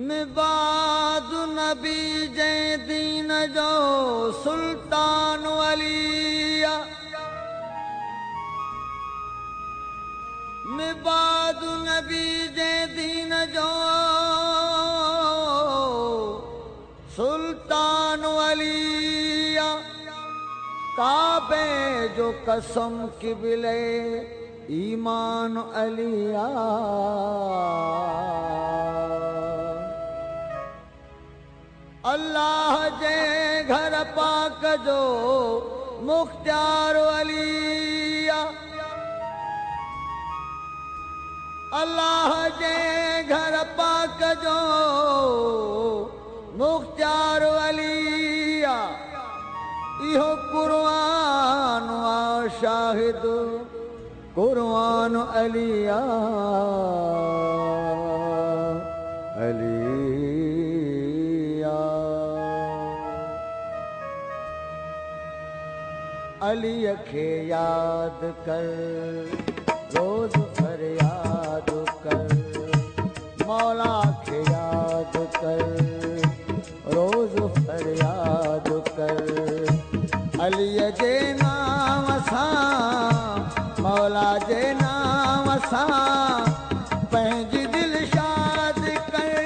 मिबाद नबी जे दीन जो सुल्तान वलिया मिबाद नबी जे दीन जो सुल्तान वलिया काबे जो कसम किबले ईमान अलिया अल्लाह जे घर पाक जो मुख्तियार वलिया अल्लाह जे घर पाक जो मुख्तियार वलिया इहो कुरान आ शाहिद कुरान अलिया अली खे याद कर रोज फरियाद कर मौला खे याद कर रोज फरियाद कर अली जे नाम सां मौला जे नाम सां पंहिंजी दिल शाद कर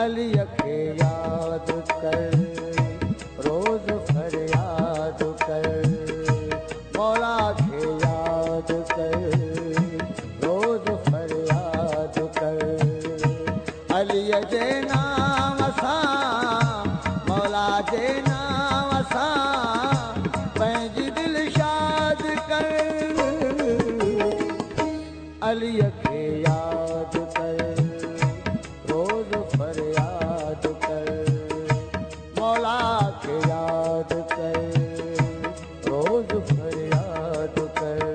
अली खे याद कर रोज फरियाद कर मौला खे याद कर रोज फरियाद कर अली जे नाम सां मौला जे नाम सां पंहिंजी दिल शाद कर अली खे याद कर रोज फरियाद कर मौला के याद कर रोज फरियाद कर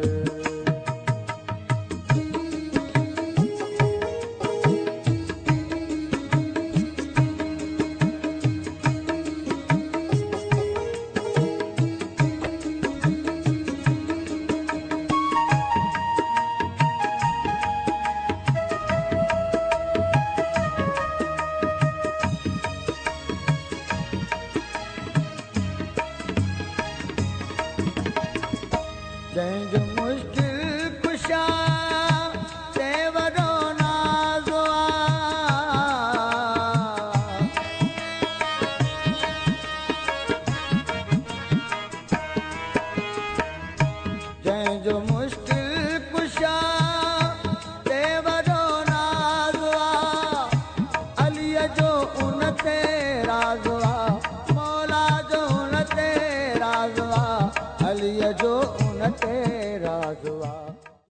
जंहिंजो मुश्किल कुशा ते वॾो नाज़ जंहिंजो मुश्किल कुशा ते वॾो नाज़ अलीअ जो उन ते राज़